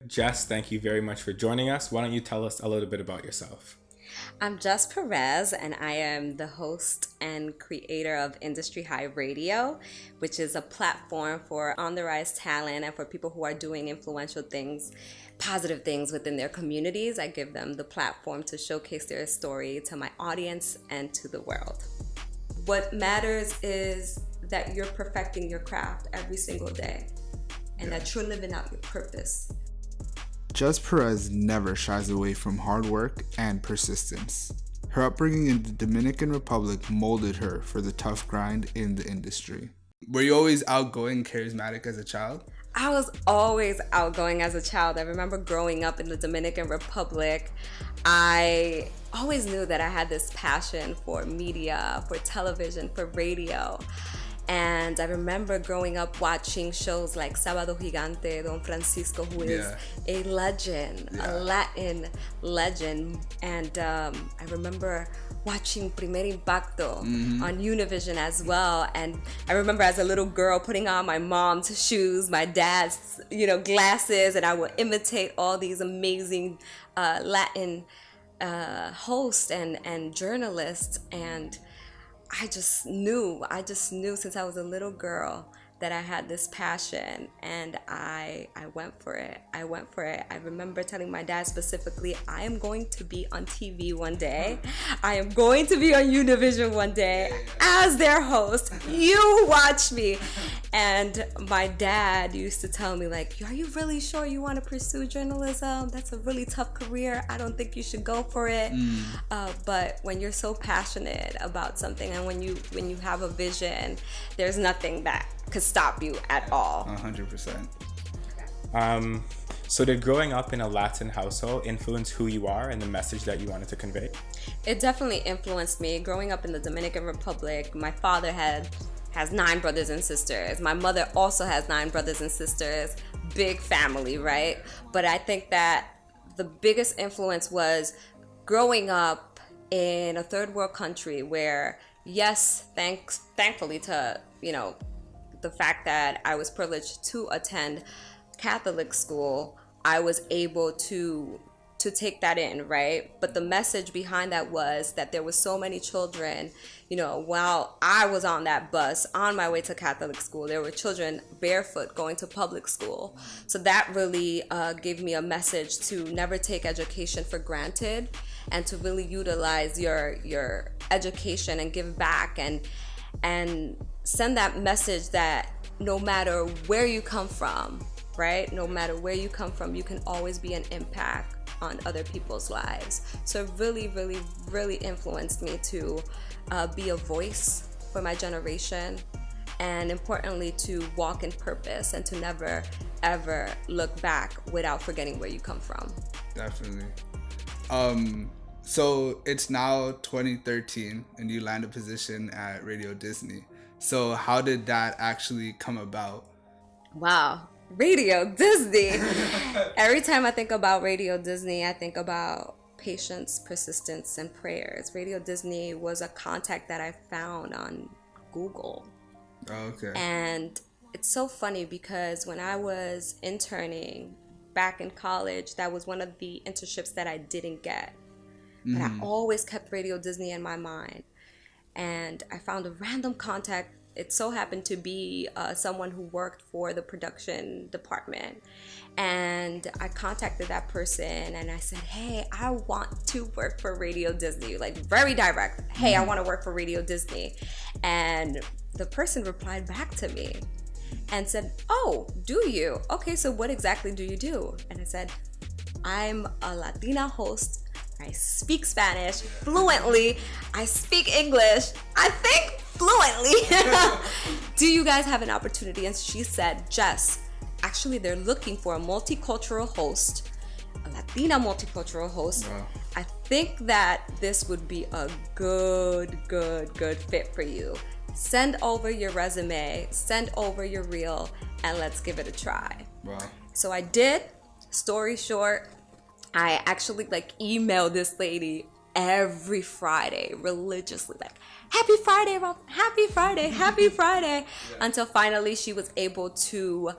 Jes, thank you very much for joining us. Why don't you tell us a little bit about yourself? I'm Jes Perez, and I am the host and creator of Industry High Radio, which is a platform for on the rise talent and for people who are doing influential things, positive things within their communities. I give them the platform to showcase their story to my audience and to the world. What matters is that you're perfecting your craft every single day and that you're living out your purpose. Jes Perez never shies away from hard work and persistence. Her upbringing in the Dominican Republic molded her for the tough grind in the industry. Were you always outgoing, charismatic as a child? I was always outgoing as a child. I remember growing up in the Dominican Republic. I always knew that I had this passion for media, for television, for radio. And I remember growing up watching shows like Sábado Gigante, Don Francisco, who is a legend, a Latin legend. And I remember watching Primer Impacto on Univision as well. And I remember as a little girl putting on my mom's shoes, my dad's, glasses, and I would imitate all these amazing Latin hosts and journalists. And I just knew since I was a little girl that I had this passion, and I went for it. I remember telling my dad specifically, I am going to be on TV one day. I am going to be on Univision one day as their host. You watch me. And my dad used to tell me, like, are you really sure you want to pursue journalism? That's a really tough career. I don't think you should go for it. But when you're so passionate about something and when you have a vision, there's nothing that could stop you at all. 100%. So did growing up in a Latin household influence who you are and the message that you wanted to convey? It definitely influenced me. Growing up in the Dominican Republic, my father has 9 brothers and sisters. My mother also has 9 brothers and sisters. Big family, right? But I think that the biggest influence was growing up in a third world country where, yes, thankfully to, the fact that I was privileged to attend Catholic school, I was able to take that in, right? But the message behind that was that there were so many children, while I was on that bus on my way to Catholic school, there were children barefoot going to public school. So that really gave me a message to never take education for granted and to really utilize your education and give back and send that message that no matter where you come from, right? No matter where you come from, you can always be an impact on other people's lives. So it really, really, really influenced me to be a voice for my generation, and importantly to walk in purpose and to never ever look back without forgetting where you come from. Definitely. So it's now 2013 and you land a position at Radio Disney. So how did that actually come about? Wow. Radio Disney. Every time I think about Radio Disney, I think about patience, persistence, and prayers. Radio Disney was a contact that I found on Google. Okay. And it's so funny because when I was interning back in college, that was one of the internships that I didn't get. But I always kept Radio Disney in my mind. And I found a random contact. It so happened to be someone who worked for the production department. And I contacted that person and I said, hey, I want to work for Radio Disney. Like, very direct. Hey, I want to work for Radio Disney. And the person replied back to me and said, oh, do you? Okay, so what exactly do you do? And I said, I'm a Latina host. I speak Spanish fluently. I speak English, I think, fluently. Do you guys have an opportunity? And she said, Jess, actually they're looking for a multicultural host, a Latina multicultural host. Wow. I think that this would be a good fit for you. Send over your resume, send over your reel, and let's give it a try. Wow. So I did. Story short, I actually emailed this lady every Friday religiously, like, happy Friday, Rob, happy Friday, happy Friday, until finally she was able to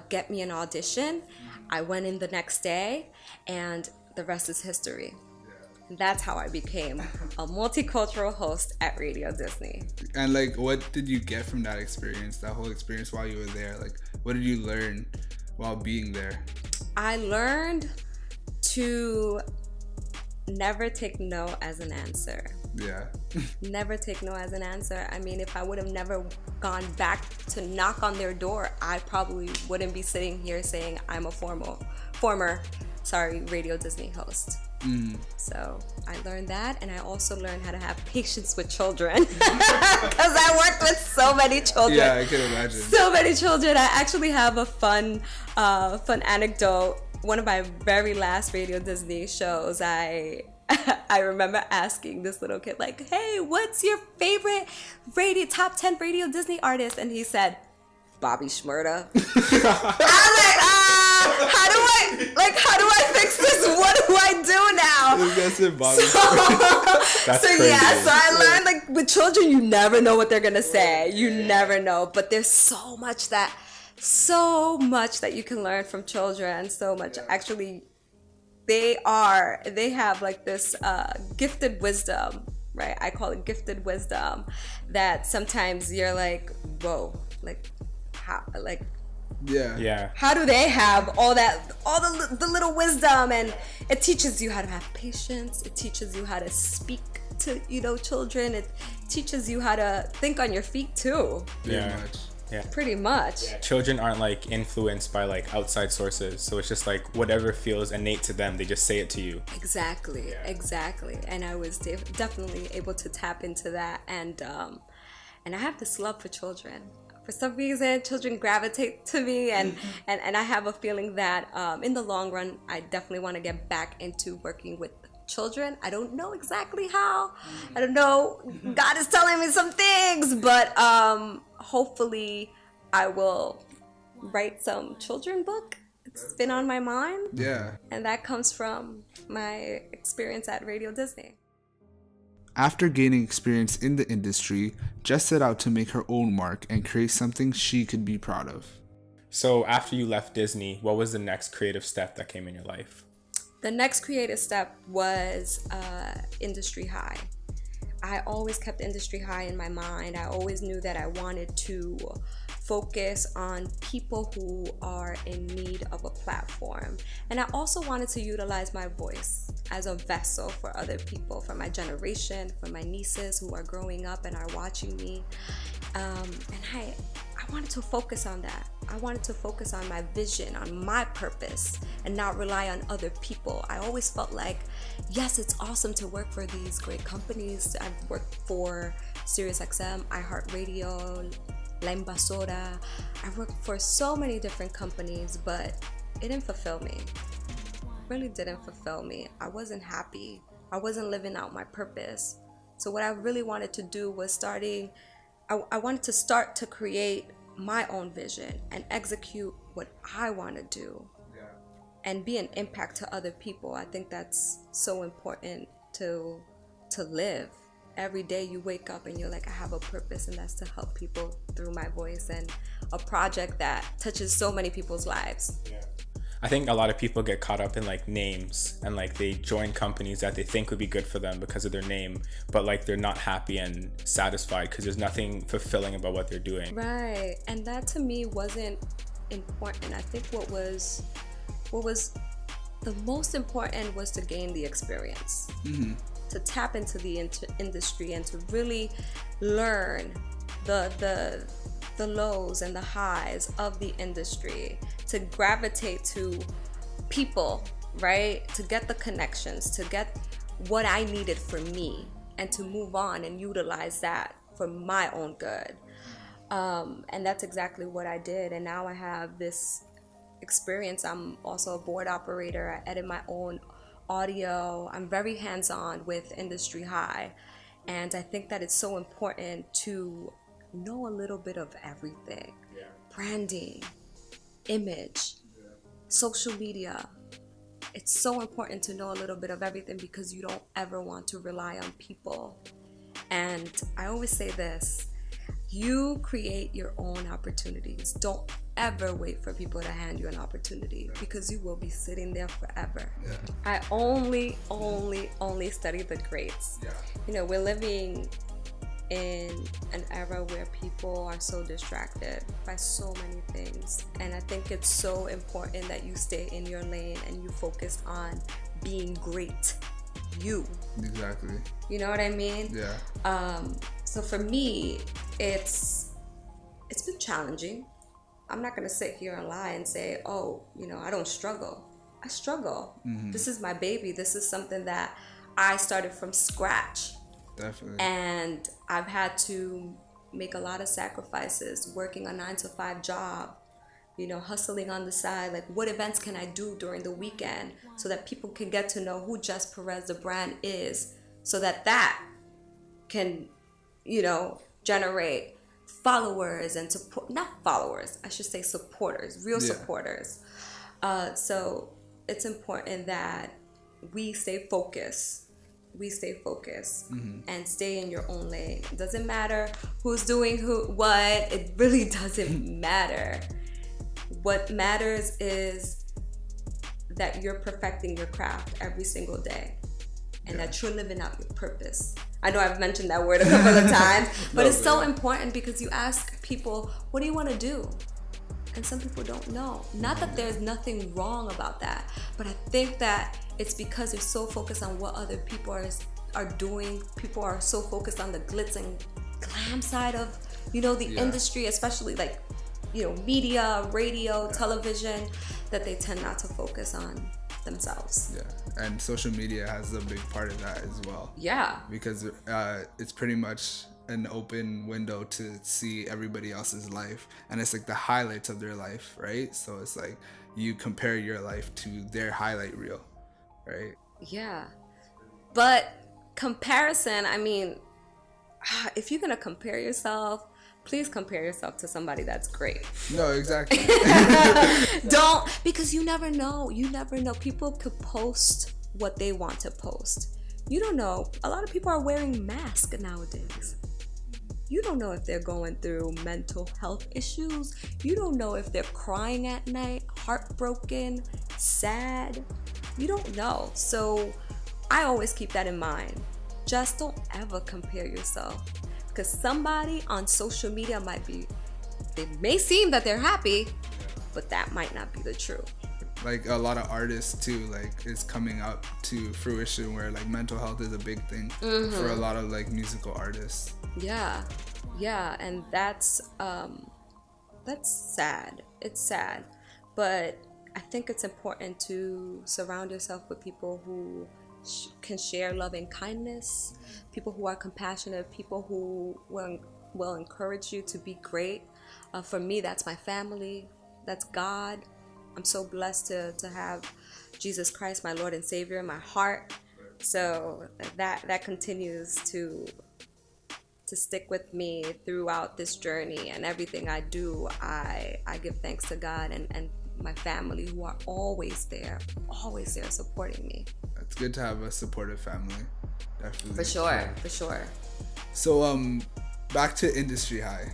get me an audition. I went in the next day, and the rest is history. That's how I became a multicultural host at Radio Disney. And like, what did you get from that experience, that whole experience while you were there? Like, what did you learn while being there? I learned to never take no as an answer. Yeah. Never take no as an answer. I mean, if I would have never gone back to knock on their door, I probably wouldn't be sitting here saying I'm a former Radio Disney host. So I learned that, and I also learned how to have patience with children because I worked with so many children. Yeah, I can imagine. So many children. I actually have a fun anecdote. One of my very last Radio Disney shows, I remember asking this little kid, like, "Hey, what's your favorite top 10 Radio Disney artist?" And he said, "Bobby Shmurda." I was like, how do I fix this? What do I do now? That's it, Bobby. That's crazy. So I learned, like, with children, you never know what they're gonna say. You never know. But there's so much that you can learn from children. So much. Actually, they have like this gifted wisdom, right? I call it gifted wisdom, that sometimes you're like, whoa, like, how, like, Yeah. how do they have all the little wisdom? And it teaches you how to have patience. It teaches you how to speak to, children. It teaches you how to think on your feet too. Yeah. Pretty much. Yeah. Children aren't like influenced by like outside sources, so it's just like whatever feels innate to them, they just say it to you. Exactly. And I was definitely able to tap into that, and I have this love for children. For some reason, children gravitate to me, and I have a feeling that in the long run, I definitely want to get back into working with children. I don't know exactly how. I don't know. God is telling me some things, but hopefully I will write some children book. It's been on my mind. Yeah. And that comes from my experience at Radio Disney. After gaining experience in the industry, Jes set out to make her own mark and create something she could be proud of. So after you left Disney, what was the next creative step that came in your life? The next creative step was industry high. I always kept industry high in my mind. I always knew that I wanted to focus on people who are in need of a platform. And I also wanted to utilize my voice as a vessel for other people, for my generation, for my nieces who are growing up and are watching me. And I wanted to focus on that. I wanted to focus on my vision, on my purpose, and not rely on other people. I always felt like, yes, it's awesome to work for these great companies. I've worked for SiriusXM, iHeartRadio, La Invasora. I worked for so many different companies, but it didn't fulfill me. It really didn't fulfill me. I wasn't happy. I wasn't living out my purpose. So what I really wanted to do was I wanted to start to create my own vision and execute what I want to do and be an impact to other people. I think that's so important to live. Every day you wake up and you're like, I have a purpose, and that's to help people through my voice and a project that touches so many people's lives. Yeah. I think a lot of people get caught up in like names, and like they join companies that they think would be good for them because of their name, but like they're not happy and satisfied because there's nothing fulfilling about what they're doing. Right. And that to me wasn't important. I think what was the most important was to gain the experience, to tap into the industry and to really learn the lows and the highs of the industry, to gravitate to people, right? To get the connections, to get what I needed for me, and to move on and utilize that for my own good. And that's exactly what I did. And now I have this experience. I'm also a board operator. I edit my own audio. I'm very hands-on with Industry High. And I think that it's so important to know a little bit of everything. Yeah. Branding, image, social media. It's so important to know a little bit of everything because you don't ever want to rely on people. And I always say this, you create your own opportunities. Don't ever wait for people to hand you an opportunity, because you will be sitting there forever. Yeah. I only study the greats. Yeah. You know, we're living in an era where people are so distracted by so many things, and I think it's so important that you stay in your lane and you focus on being great. You. Exactly. You know what I mean? Yeah. So for me, it's been challenging. I'm not gonna sit here and lie and say, oh, you know, I don't struggle. I struggle. Mm-hmm. This is my baby. This is something that I started from scratch. Definitely. And I've had to make a lot of sacrifices, working a 9-to-5 job, you know, hustling on the side. Like, what events can I do during the weekend so that people can get to know who Jes Perez, the brand, is, so that can, you know, generate followers and support, not followers, I should say supporters, real supporters. So it's important that we stay focused. And stay in your own lane. It doesn't matter who's doing what. It really doesn't matter. What matters is that you're perfecting your craft every single day, and that you're living out your purpose. I know I've mentioned that word a couple of times, but it's so important, because you ask people, what do you want to do? And some people don't know. Not that there's nothing wrong about that, but I think that it's because they're so focused on what other people are doing. People are so focused on the glitz and glam side of, you know, the industry, especially like, you know, media, radio, television, that they tend not to focus on themselves. Yeah, and social media has a big part of that as well. Yeah. Because it's pretty much an open window to see everybody else's life, and it's like the highlights of their life, right? So it's like you compare your life to their highlight reel, right? Yeah. But comparison, I mean, if you're gonna compare yourself, please compare yourself to somebody that's great. No, exactly. Don't, because you never know. People could post what they want to post. You don't know. A lot of people are wearing masks nowadays. You don't know if they're going through mental health issues. You don't know if they're crying at night, heartbroken, sad. You don't know. So I always keep that in mind. Just don't ever compare yourself, because somebody on social media they may seem that they're happy, but that might not be the truth. Like a lot of artists too, like it's coming up to fruition where like mental health is a big thing for a lot of like musical artists. Yeah, and that's sad. It's sad, but I think it's important to surround yourself with people who can share love and kindness, people who are compassionate, people who will encourage you to be great. For me, that's my family, that's God. I'm so blessed to have Jesus Christ, my Lord and Savior, in my heart. So that continues to stick with me throughout this journey, and everything I do, I give thanks to God and my family, who are always there supporting me. It's good to have a supportive family, definitely. For sure. So back to Industry High.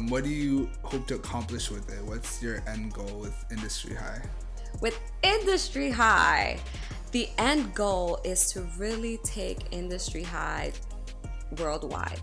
What do you hope to accomplish with it? What's your end goal with Industry High? With Industry High, the end goal is to really take Industry High worldwide.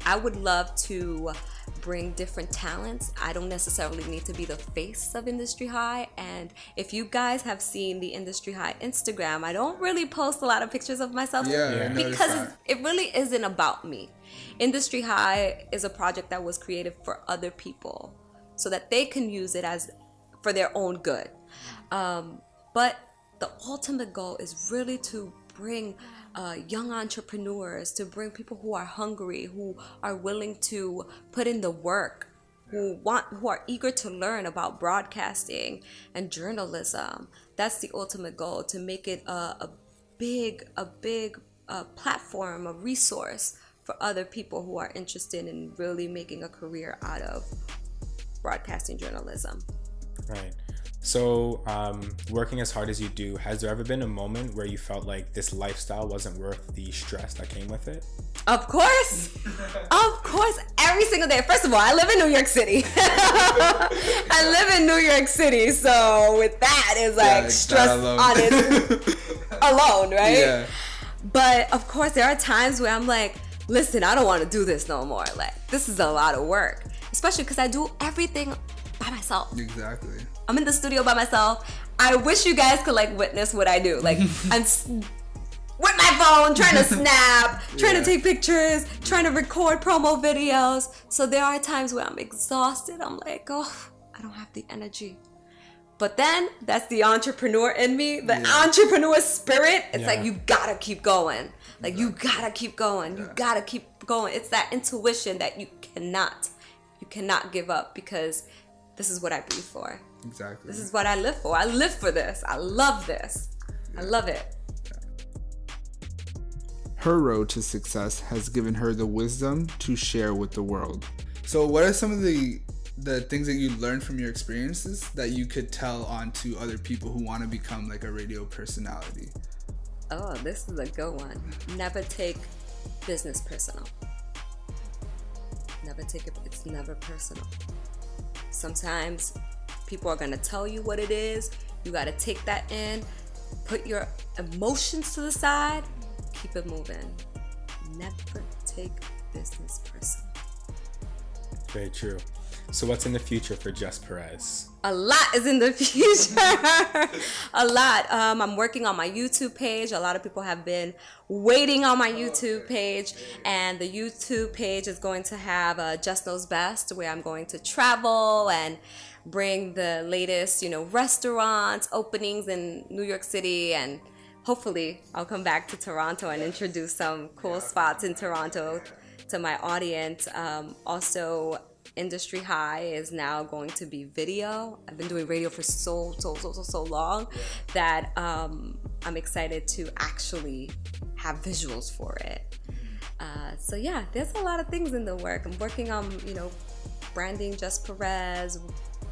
I would love to bring different talents. I don't necessarily need to be the face of Industry High. And if you guys have seen the Industry High Instagram, I don't really post a lot of pictures of myself because it really isn't about me. Industry High is a project that was created for other people so that they can use it as for their own good. But the ultimate goal is really to bring young entrepreneurs, to bring people who are hungry, who are willing to put in the work, who are eager to learn about broadcasting and journalism. That's the ultimate goal, to make it a big platform, a resource for other people who are interested in really making a career out of broadcasting journalism. Right. So, working as hard as you do, has there ever been a moment where you felt like this lifestyle wasn't worth the stress that came with it? Of course. Of course. Every single day. First of all, I live in New York City. I live in New York City. So with that is like stress on it alone, right? Yeah. But of course, there are times where I'm like, listen, I don't want to do this no more. Like, this is a lot of work. Especially because I do everything by myself. Exactly. I'm in the studio by myself. I wish you guys could like witness what I do. Like, I'm with my phone, trying to snap, trying to take pictures, trying to record promo videos. So there are times where I'm exhausted. I'm like, oh, I don't have the energy. But then that's the entrepreneur in me, the entrepreneur spirit. It's like, you gotta keep going. Like, you gotta keep going. You gotta keep going. It's that intuition that you cannot give up, because this is what I breathe for. Exactly. This is what I live for. I live for this. I love this. I love it. Her road to success has given her the wisdom to share with the world. So what are some of the things that you learned from your experiences that you could tell on to other people who want to become like a radio personality? Oh, this is a good one. Never take business personal. Never take it. It's never personal. Sometimes people are going to tell you what it is. You got to take that in, put your emotions to the side, keep it moving. Never take business personal. Very true. So what's in the future for Jes Perez? A lot is in the future. A lot. I'm working on my YouTube page. A lot of people have been waiting on my YouTube page. And the YouTube page is going to have Just Knows Best, where I'm going to travel and bring the latest, restaurants, openings in New York City. And hopefully I'll come back to Toronto and introduce some cool spots in Toronto to my audience. Also, Industry High is now going to be video. I've been doing radio for so long that I'm excited to actually have visuals for it. So yeah, there's a lot of things in the work. I'm working on, branding Jes Perez,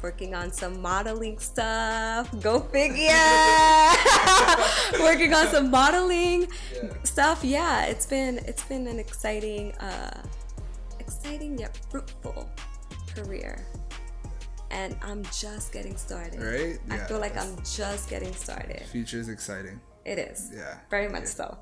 working on some modeling stuff. Go figure. Working on some modeling stuff. Yeah, it's been an exciting yet fruitful career, and I'm just getting started. Right? Yeah, I feel like I'm just getting started. Future is exciting. It is. Yeah. Very much so.